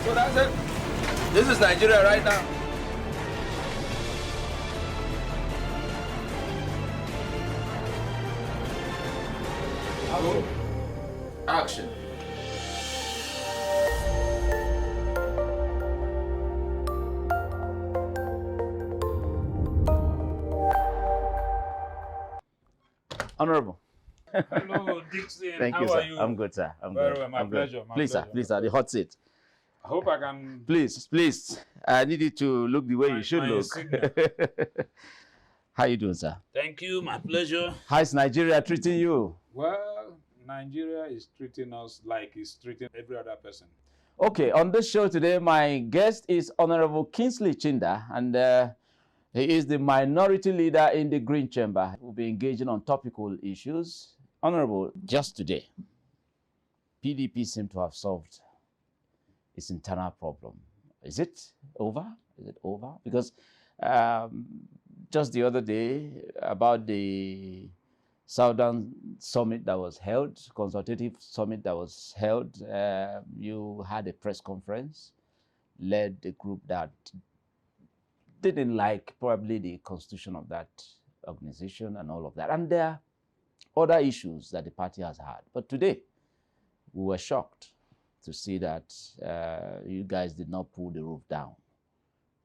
So that's it. This is Nigeria right now. Action. Honorable. Hello, Dixon. Thank How you, sir. are you? I'm good, sir. I'm Very good. well. My I'm pleasure. Good. My Please, pleasure. sir. Please, sir. The hot seat. I hope I can. Please. I need you to look the way you should look. Insignia. How you doing, sir? Thank you. My pleasure. How's Nigeria treating you? Well, Nigeria is treating us like it's treating every other person. Okay, on this show today, my guest is Honorable Kingsley Chinda, and he is the minority leader in the Green Chamber. We'll be engaging on topical issues. Honorable, just today, PDP seemed to have solved its internal problem. Is it over? Because just the other day, about the Southern Summit that was held, consultative summit that was held, you had a press conference, led the group that didn't like probably the constitution of that organization and all of that. And there are other issues that the party has had. But today, we were shocked to see that you guys did not pull the roof down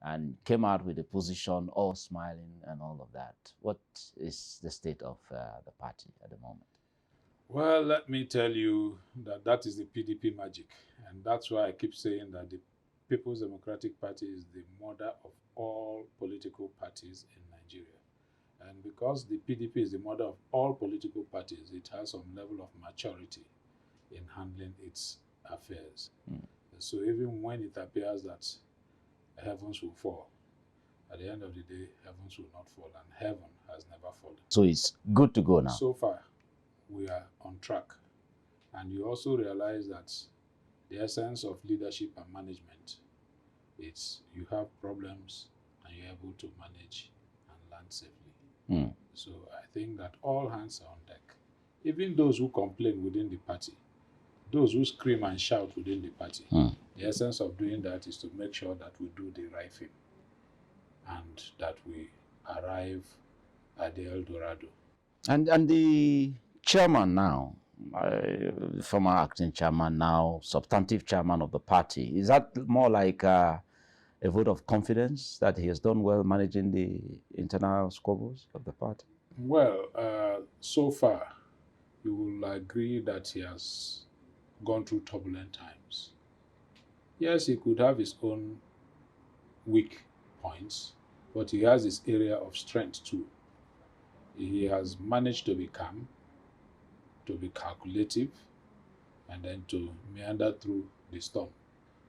and came out with a position all smiling and all of that. What is the state of the party at the moment? Well, let me tell you that is the PDP magic. And that's why I keep saying that the People's Democratic Party is the mother of all political parties in Nigeria. And because the PDP is the mother of all political parties, it has some level of maturity in handling its affairs. So even when it appears that heavens will fall, at the end of the day, heavens will not fall, and heaven has never fallen. So it's good to go now. So far, we are on track. And you also realize that the essence of leadership and management is you have problems and you're able to manage and land safely. So I think that all hands are on deck. Even those who complain within the party, those who scream and shout within the party, the essence of doing that is to make sure that we do the right thing and that we arrive at the El Dorado. And the chairman now, former acting chairman now, substantive chairman of the party, is that more like a vote of confidence that he has done well managing the internal squabbles of the party? Well, so far, you will agree that he has gone through turbulent times. Yes, he could have his own weak points, but he has his area of strength too. He has managed to be calm, to be calculative, and then to meander through the storm.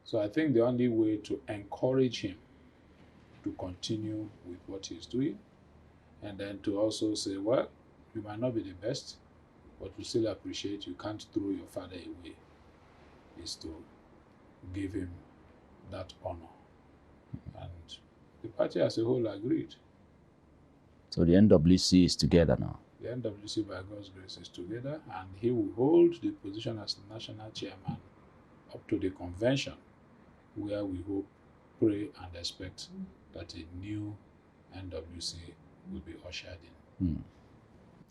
So I think the only way to encourage him to continue with what he's doing, and then to also say, well, you might not be the best, but we still appreciate you can't throw your father away, is to give him that honor. And the party as a whole agreed. So the NWC is together now. The NWC, by God's grace, is together, and he will hold the position as national chairman up to the convention, where we hope, pray, and expect that a new NWC will be ushered in.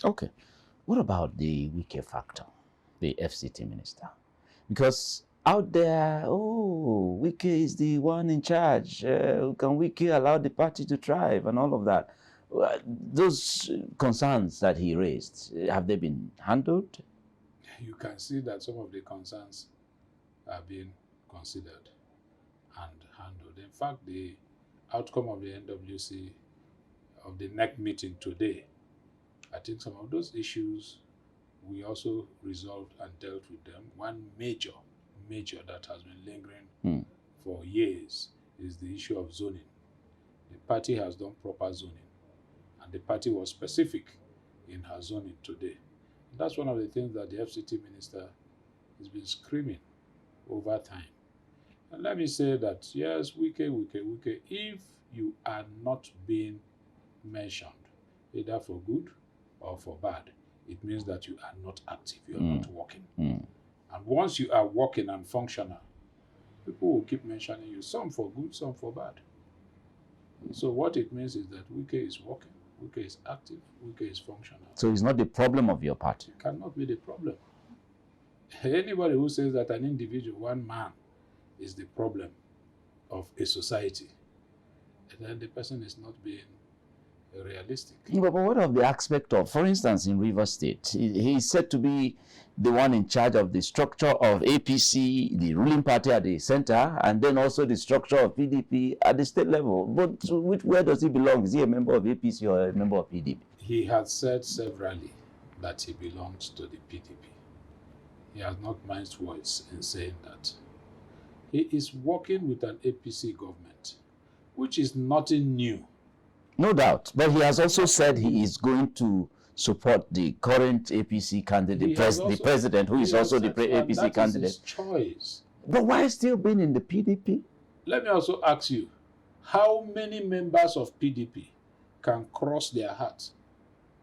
Okay. What about the Wike factor, the FCT minister? Because out there, Wike is the one in charge. Can Wike allow the party to thrive and all of that? Those concerns that he raised, have they been handled? You can see that some of the concerns are being considered and handled. In fact, the outcome of the NWC, of the NEC meeting today, I think some of those issues we also resolved and dealt with them. One major that has been lingering for years is the issue of zoning. The party has done proper zoning, and the party was specific in her zoning today. And that's one of the things that the FCT minister has been screaming over time. And let me say that, yes, Wike, if you are not being mentioned, either for good or for bad, it means that you are not active, you are not working. And once you are working and functional, people will keep mentioning you, some for good, some for bad. So what it means is that Wike is working, Wike is active, Wike is functional. So it's not the problem of your party. It cannot be the problem. Anybody who says that an individual, one man, is the problem of a society, then the person is not being realistic. But what of the aspect of, for instance, in Rivers State, he is said to be the one in charge of the structure of APC, the ruling party at the center, and then also the structure of PDP at the state level. But where does he belong? Is he a member of APC or a member of PDP? He has said severally that he belongs to the PDP. He has not minced words in saying that. He is working with an APC government, which is nothing new. No doubt. But he has also said he is going to support the current APC candidate, the president, who is also the APC candidate. That is his choice. But why still being in the PDP? Let me also ask you, how many members of PDP can cross their heart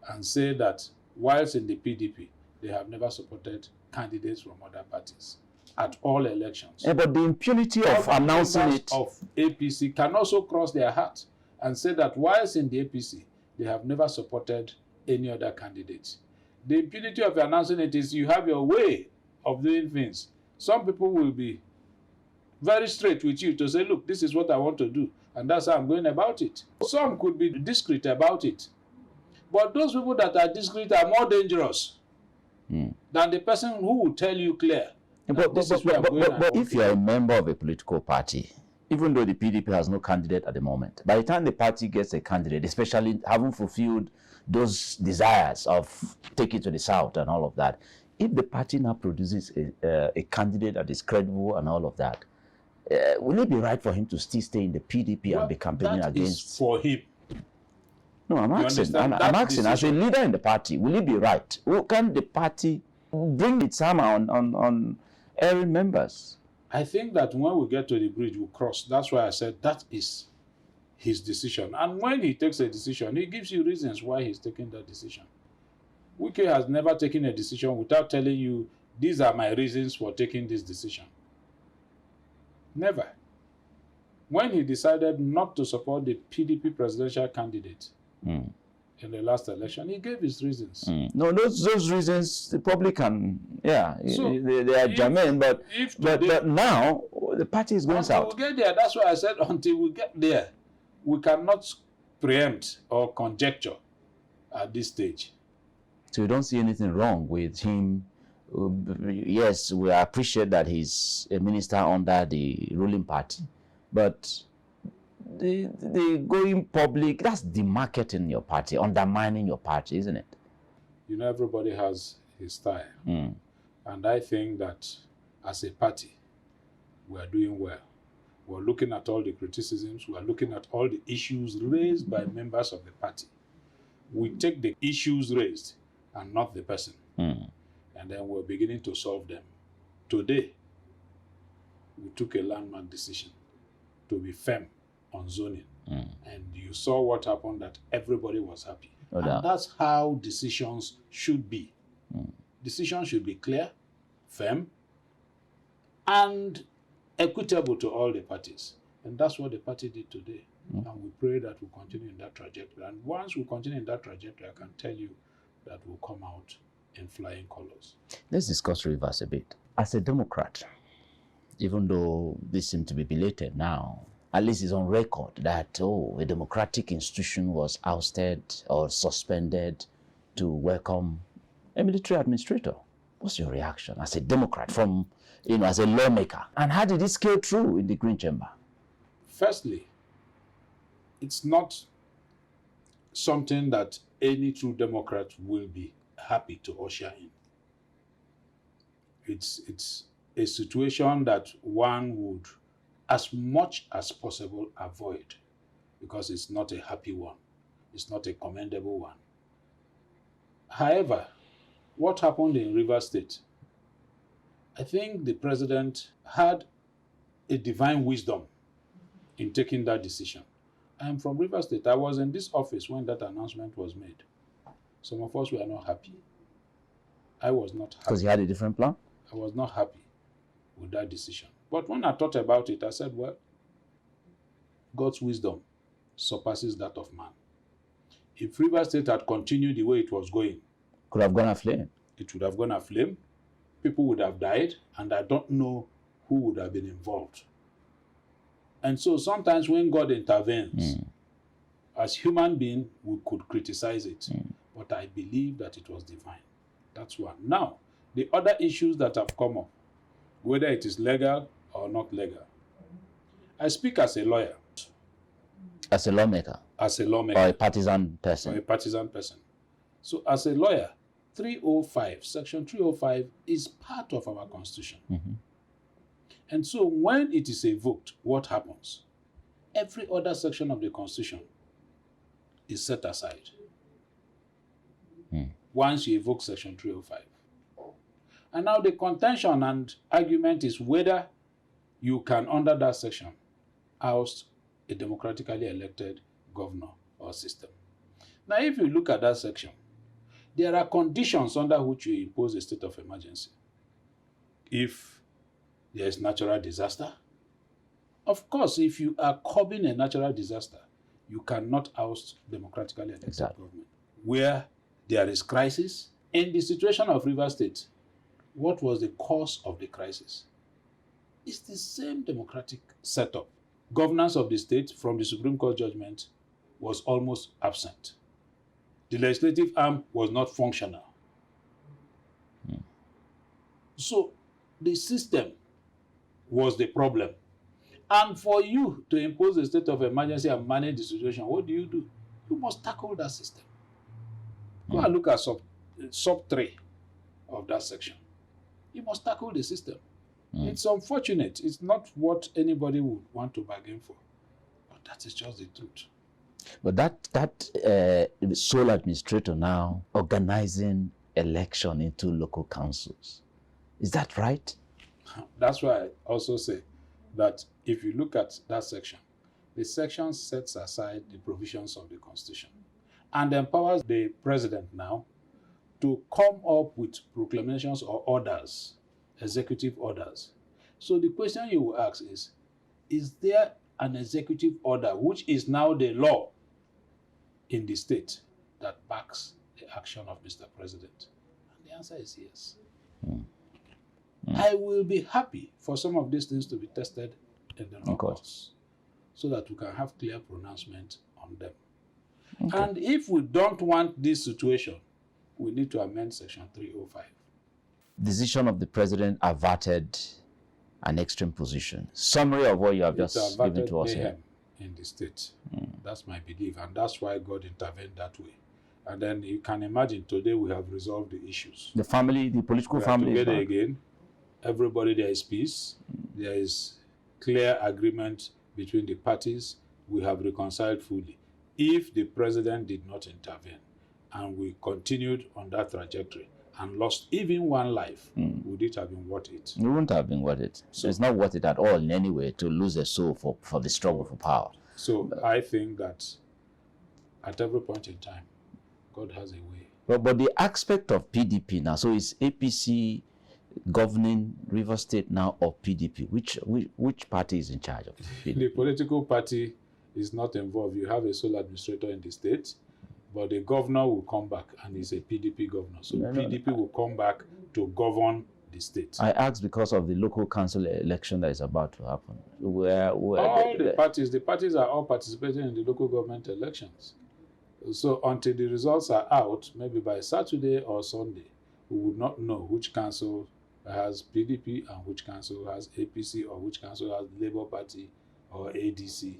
and say that whilst in the PDP, they have never supported candidates from other parties at all elections? Yeah, but the impunity of announcing it of APC can also cross their heart and say that whilst in the APC, they have never supported any other candidate. The impunity of announcing it is you have your way of doing things. Some people will be very straight with you to say, look, this is what I want to do, and that's how I'm going about it. Some could be discreet about it. But those people that are discreet are more dangerous than the person who will tell you clear. But if you're a member of a political party, even though the PDP has no candidate at the moment, by the time the party gets a candidate, especially having fulfilled those desires of taking to the south and all of that, if the party now produces a candidate that is credible and all of that, will it be right for him to still stay in the PDP and be campaigning against? Is for him. No, I'm asking as a leader in the party, will it be right? Can the party bring its hammer on every members? I think that when we get to the bridge, we'll cross. That's why I said that is his decision. And when he takes a decision, he gives you reasons why he's taking that decision. Wike has never taken a decision without telling you, these are my reasons for taking this decision. Never. When he decided not to support the PDP presidential candidate in the last election, he gave his reasons. No, those reasons the public can, so they are germane, but now the party is going south. We'll get there. That's why I said until we get there, we cannot preempt or conjecture at this stage. So you don't see anything wrong with him. Yes, we appreciate that he's a minister under the ruling party, but the going public, that's demarketing your party, undermining your party, isn't it? You know, everybody has his style. And I think that as a party, we are doing well. We're looking at all the criticisms. We're looking at all the issues raised by members of the party. We take the issues raised and not the person. And then we're beginning to solve them. Today, we took a landmark decision to be firm on zoning. And you saw what happened, that everybody was happy. And that's how decisions should be. Decisions should be clear, firm, and equitable to all the parties. And that's what the party did today. And we pray that we'll continue in that trajectory. And once we continue in that trajectory, I can tell you that we'll come out in flying colors. Let's discuss Rivers a bit. As a Democrat, even though this seems to be belated now, at least it's on record that, a democratic institution was ousted or suspended to welcome a military administrator. What's your reaction as a Democrat, from, as a lawmaker? And how did it scale through in the Green Chamber? Firstly, it's not something that any true Democrat will be happy to usher in. It's a situation that one would, as much as possible, avoid, because it's not a happy one. It's not a commendable one. However, what happened in Rivers State, I think the president had a divine wisdom in taking that decision. I am from Rivers State. I was in this office when that announcement was made. Some of us were not happy. I was not happy. Because you had a different plan? I was not happy with that decision. But when I thought about it, I said, well, God's wisdom surpasses that of man. If Rivers State had continued the way it was going, Could have gone aflame. it would have gone aflame, people would have died, and I don't know who would have been involved. And so sometimes when God intervenes, as human beings, we could criticize it, but I believe that it was divine. That's one. Now, the other issues that have come up, whether it is legal or not legal, I speak as a lawyer. As a lawmaker. As a lawmaker. Or a partisan person. Or a partisan person. So as a lawyer, 305, Section 305 is part of our Constitution. And so when it is evoked, what happens? Every other section of the Constitution is set aside. Once you evoke Section 305. And now the contention and argument is whether you can, under that section, oust a democratically elected governor or system. Now, if you look at that section, there are conditions under which you impose a state of emergency. If there is natural disaster, of course, if you are curbing a natural disaster, you cannot oust democratically elected government. Where there is crisis, in the situation of Rivers State, what was the cause of the crisis? It's the same democratic setup. Governance of the state from the Supreme Court judgment was almost absent. The legislative arm was not functional. So the system was the problem. And for you to impose a state of emergency and manage the situation, what do? You must tackle that system. Go and look at sub 3 of that section. You must tackle the system. It's unfortunate. It's not what anybody would want to bargain for. But that is just the truth. But that sole administrator now organizing election into local councils, is that right? That's why I also say that if you look at that section, the section sets aside the provisions of the Constitution and empowers the president now to come up with proclamations or orders, executive orders. So the question you will ask is there an executive order which is now the law in the state that backs the action of Mr. President? And the answer is yes. I will be happy for some of these things to be tested in the law courts so that we can have clear pronouncement on them. And if we don't want this situation, we need to amend Section 305. Decision of the president averted an extreme position. Summary of what you have just given to us here. In the state. That's my belief, and that's why God intervened that way. And then you can imagine today we have resolved the issues. The family, the political family is together again. Everybody, there is peace. There is clear agreement between the parties. We have reconciled fully. If the president did not intervene and we continued on that trajectory and lost even one life, would it have been worth it? It wouldn't have been worth it. So it's not worth it at all in any way to lose a soul for the struggle for power. So I think that at every point in time, God has a way. But the aspect of PDP now, so is APC governing Rivers State now or PDP? Which party is in charge of PDP? The political party is not involved. You have a sole administrator in the state, but the governor will come back and he's a PDP governor. So PDP will come back to govern the state. I asked because of the local council election that is about to happen. The parties are all participating in the local government elections. So until the results are out, maybe by Saturday or Sunday, we would not know which council has PDP and which council has APC or which council has Labour Party or ADC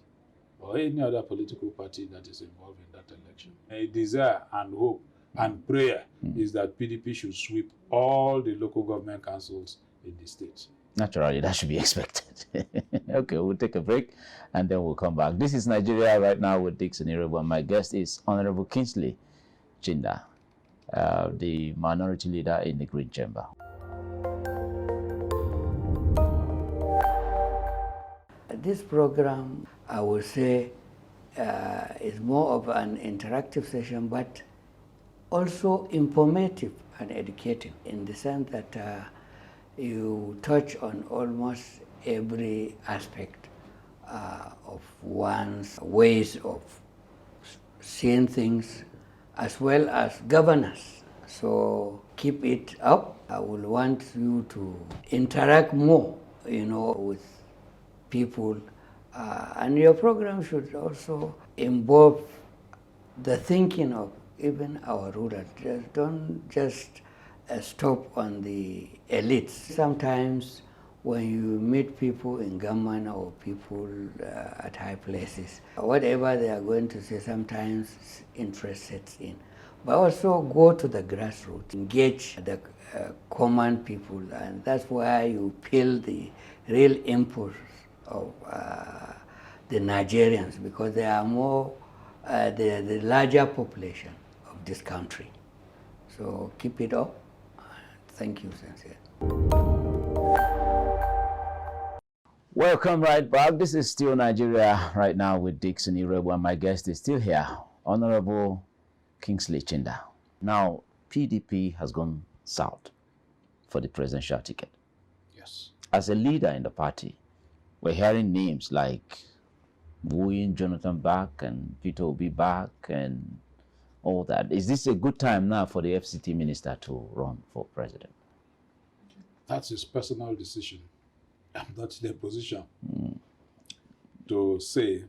or any other political party that is involved in that election. A desire and hope and prayer is that PDP should sweep all the local government councils in the state. Naturally, that should be expected. Okay, we'll take a break and then we'll come back. This is Nigeria Right Now with Dixon Irebo, and my guest is Honorable Kingsley Chinda, the minority leader in the Green Chamber. This program, I would say, is more of an interactive session, but also informative and educative in the sense that you touch on almost every aspect of one's ways of seeing things as well as governance. So keep it up. I will want you to interact more, with people. And your program should also involve the thinking of even our rulers. Don't just stop on the elites. Sometimes when you meet people in government or people at high places, whatever they are going to say, sometimes interest sets in. But also go to the grassroots, engage the common people, and that's why you feel the real impulse of the Nigerians, because they are more the larger population of this country. So keep it up. Thank you, sincere. Welcome right back. This is still Nigeria right now with Dixon Irebu, and my guest is still here, Honorable Kingsley Chinda. Now, PDP has gone south for the presidential ticket. Yes. As a leader in the party, we're hearing names like wooing Jonathan back and Peter Obi back and all that. Is this a good time now for the FCT minister to run for president? That's his personal decision. I'm not in a position to say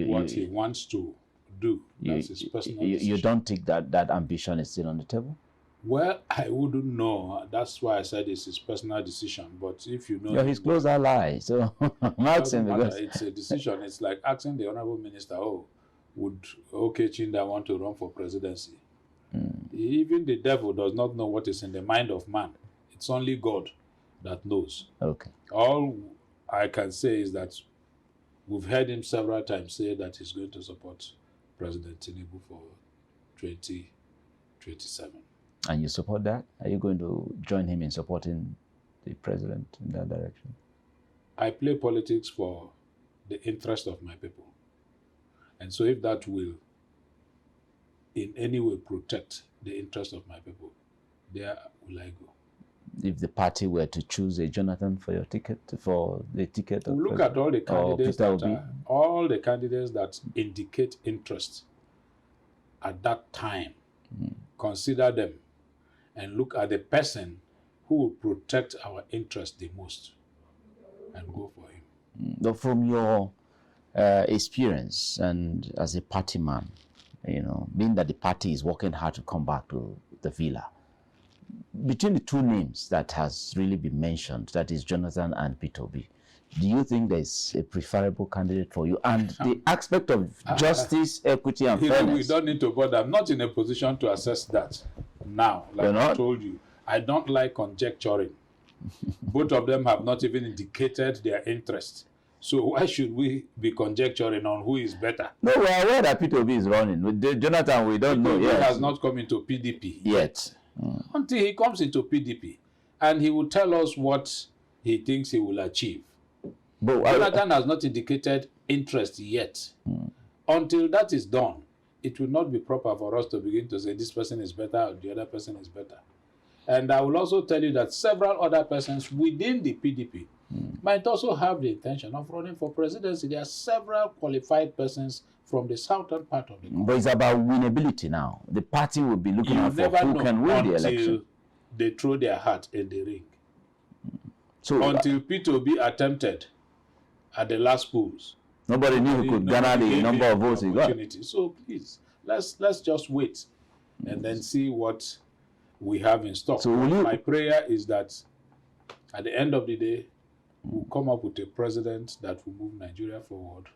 what he wants to do. That's his personal decision. You don't think that ambition is still on the table? Well, I wouldn't know. That's why I said it's his personal decision. But if you know... You're his close ally, so I'm asking because... It's a decision. It's like asking the Honorable Minister, would OK Chinda want to run for presidency? Even the devil does not know what is in the mind of man. It's only God that knows. Okay. All I can say is that we've heard him several times say that he's going to support President Tinubu for 2027. And you support that? Are you going to join him in supporting the president in that direction? I play politics for the interest of my people. And so if that will in any way protect the interest of my people, there will I go. If the party were to choose a Jonathan for your ticket, for the ticket of look at all the candidates that indicate interest at that time. Consider them and look at the person who will protect our interest the most and go for him. But from your experience and as a party man, being that the party is working hard to come back to the villa, between the two names that has really been mentioned, that is Jonathan and Peter Obi, do you think there's a preferable candidate for you? And the aspect of justice, equity, and fairness. We don't need to bother. I'm not in a position to assess that now. Like I told you, I don't like conjecturing. Both of them have not even indicated their interest. So why should we be conjecturing on who is better? No, we are aware that Peter Obi is running. With Jonathan, we don't know yet. He has not come into PDP yet. Until he comes into PDP. And he will tell us what he thinks he will achieve. But Jonathan has not indicated interest yet. Until that is done, it will not be proper for us to begin to say this person is better or the other person is better. And I will also tell you that several other persons within the PDP might also have the intention of running for presidency. There are several qualified persons from the southern part of the country. But it's about winnability now. The party will be looking out for who can win the election. Until they throw their hat in the ring. So until Peter Obi attempted at the last polls, nobody knew who could garner the number of votes he got. So please, let's just wait and then see what we have in stock. So my prayer is that at the end of the day, we'll come up with a president that will move Nigeria forward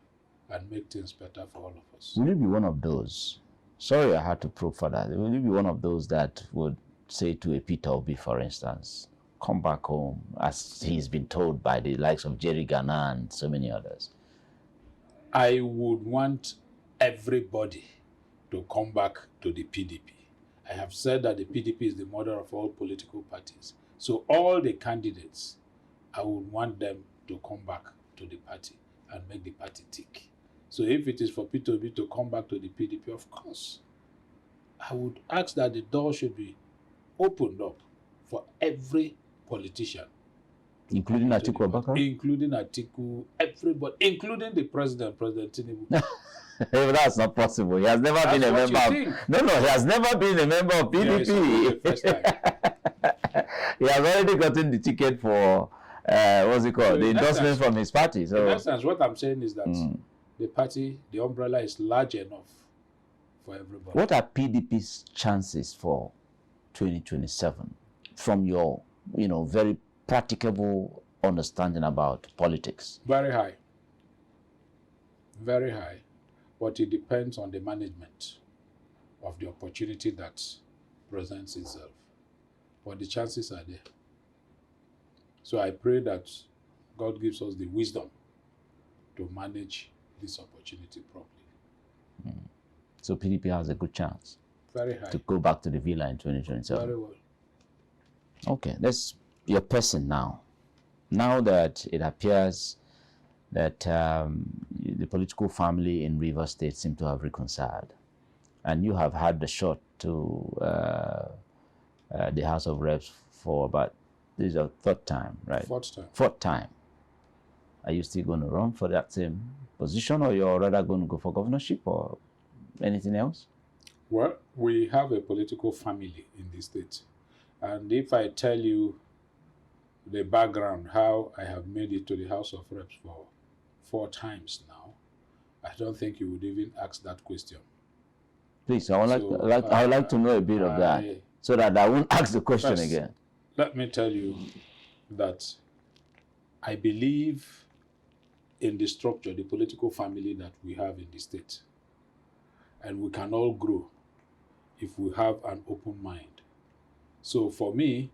and make things better for all of us. Will you be one of those? Sorry, I had to probe for that. Will you be one of those that would say to a Peter Obi, for instance, come back home, as he's been told by the likes of Jerry Ghana and so many others? I would want everybody to come back to the PDP. I have said that the PDP is the mother of all political parties. So all the candidates, I would want them to come back to the party and make the party tick. So if it is for Peter Obi to come back to the PDP, of course, I would ask that the door should be opened up for every politician Including Atiku Abubakar? Including Atiku, everybody, including the president, President Tinubu. That's not possible. He has never That's been a what member you of... think. No, he has never been a member of Yeah, it's not the PDP. first time. He has already gotten the ticket for, what's it called? So the in endorsement essence, from his party. In So essence, what I'm saying is that the party, the umbrella is large enough for everybody. what are PDP's chances for 2027 from your, very practicable understanding about politics? Very high. Very high. But it depends on the management of the opportunity that presents itself. But the chances are there. So I pray that God gives us the wisdom to manage this opportunity properly. So PDP has a good chance Very high. to go back to the villa in 2027. Very well. Okay, that's your person now. Now that it appears that the political family in Rivers State seem to have reconciled, and you have had the shot to the House of Reps for about, this is your third time, right? Fourth time. Fourth time. Are you still going to run for that same position, or you're rather going to go for governorship or anything else? Well, we have a political family in this state. And if I tell you the background, how I have made it to the House of Reps for 4 times now, I don't think you would even ask that question. Please, I would like to know a bit of that, so that I won't ask the question First, again. Let me tell you that I believe in the structure, the political family that we have in the state. And we can all grow if we have an open mind. So for me,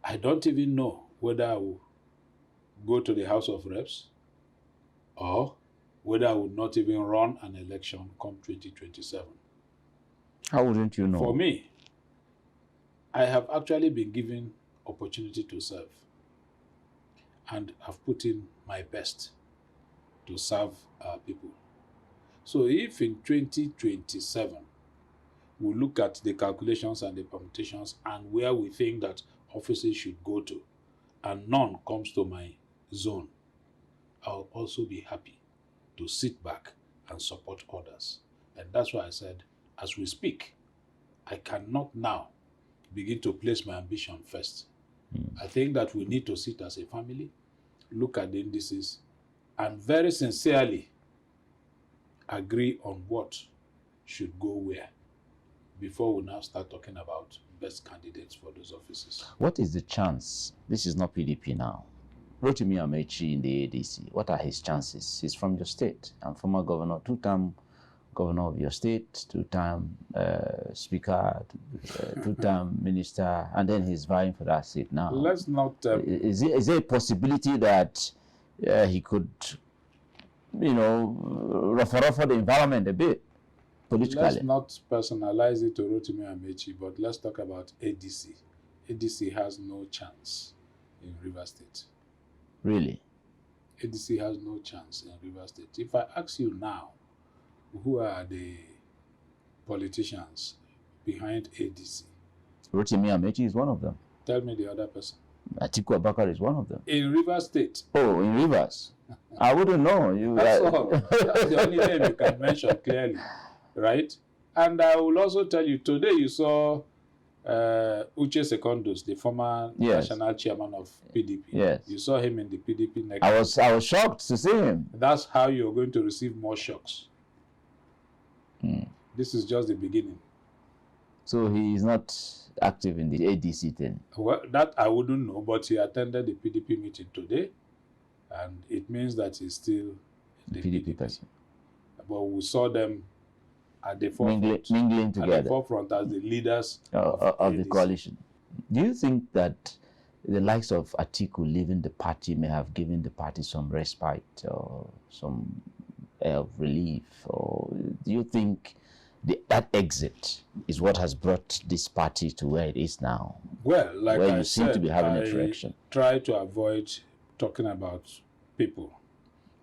I don't even know whether I will go to the House of Reps or whether I would not even run an election come 2027. How wouldn't you know? For me, I have actually been given opportunity to serve, and I've put in my best to serve our people. So if in 2027 we look at the calculations and the permutations and where we think that offices should go to, and none comes to my zone, I'll also be happy to sit back and support others. And that's why I said, as we speak, I cannot now begin to place my ambition first. I think that we need to sit as a family, look at the indices, and very sincerely agree on what should go where before we now start talking about best candidates for those offices. What is the chance? This is not PDP now. Rotimi Amechi in the ADC, what are his chances? He's from your state and former governor, 2-time governor of your state, 2-time speaker, 2-time minister, and then he's vying for that seat now. Let's not... Is there a possibility that he could, ruffle the environment a bit politically? Let's not personalize it to Rotimi Amechi, but let's talk about ADC. ADC has no chance in Rivers State. Really? ADC has no chance in Rivers State. If I ask you now, who are the politicians behind ADC? Rotimi Amechi is one of them. Tell me the other person. Atiku Abubakar is one of them. In Rivers State. Oh, in Rivers? I wouldn't know. That's all. That's the only name you can mention clearly, right? And I will also tell you, today you saw Uche Secondus, the former national chairman of PDP. Yes. You saw him in the PDP next. I was shocked to see him. That's how you're going to receive more shocks. This is just the beginning. So he is not active in the ADC thing? Well, that I wouldn't know, but he attended the PDP meeting today, and it means that he's still the PDP person. But we saw them at the forefront, mingling together. at the forefront as the leaders of the coalition. Do you think that the likes of Atiku leaving the party may have given the party some respite or some air of relief? Or do you think that exit is what has brought this party to where it is now? Well, like where I you seem said, to be having I a direction. try to avoid talking about people.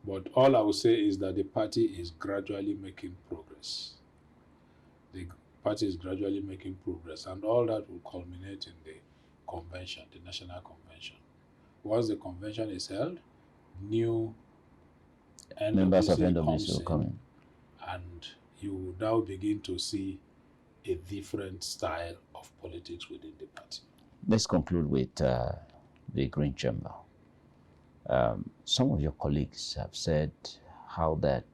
But all I will say is that the party is gradually making progress. The party is gradually making progress, and all that will culminate in the convention, the national convention, once the convention is held, new Members of NWC NWC comes will in, come in. and you will now begin to see a different style of politics within the party. Let's conclude with the Green Chamber. Some of your colleagues have said how that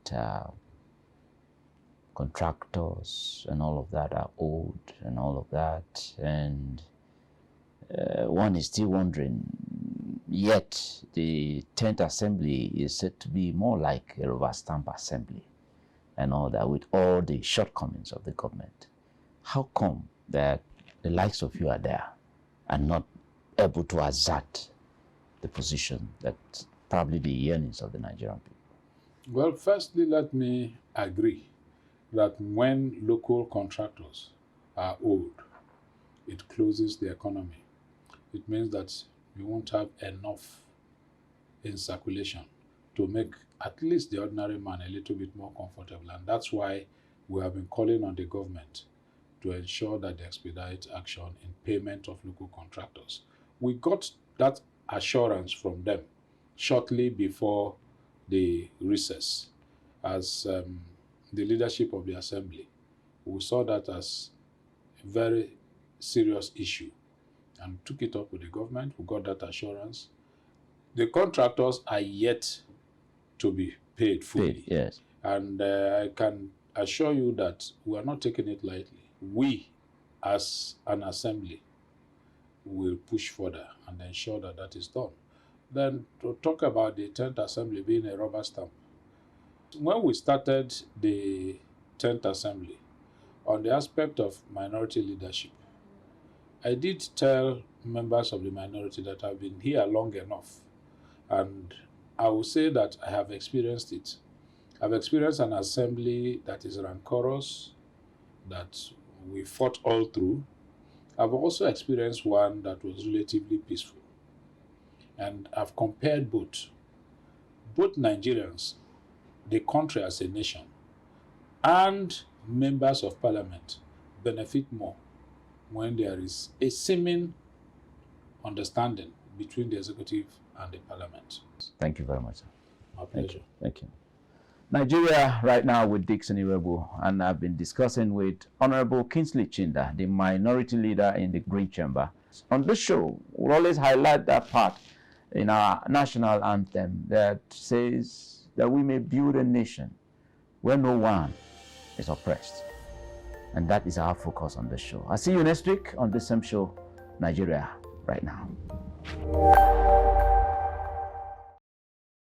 contractors and all of that are old and all of that, and one is still wondering, yet the 10th Assembly is said to be more like a rubber stamp assembly and all that, with all the shortcomings of the government. How come that the likes of you are there and not able to assert the position that probably the yearnings of the Nigerian people? Well, firstly, let me agree that when local contractors are old, it closes the economy. It means that you won't have enough in circulation to make at least the ordinary man a little bit more comfortable. And that's why we have been calling on the government to ensure that they expedite action in payment of local contractors. We got that assurance from them shortly before the recess as the leadership of the assembly. We saw that as a very serious issue and took it up with the government. We got that assurance. The contractors are yet to be paid fully. Yes. And I can assure you that we are not taking it lightly. We, as an assembly, will push further and ensure that that is done. Then to talk about the 10th Assembly being a rubber stamp. When we started the 10th Assembly, on the aspect of minority leadership, I did tell members of the minority that I've been here long enough, and I will say that I have experienced it. I've experienced an assembly that is rancorous, that we fought all through. I've also experienced one that was relatively peaceful. And I've compared both. Both Nigerians, the country as a nation, and members of parliament benefit more when there is a seeming understanding between the executive and the parliament. Thank you very much, sir. My pleasure. Thank you. Nigeria right now with Dixon Iwebu, and I've been discussing with Honorable Kingsley Chinda, the minority leader in the Green Chamber. On this show, we'll always highlight that part in our national anthem that says that we may build a nation where no one is oppressed. And that is our focus on this show. I'll see you next week on this same show, Nigeria Right Now.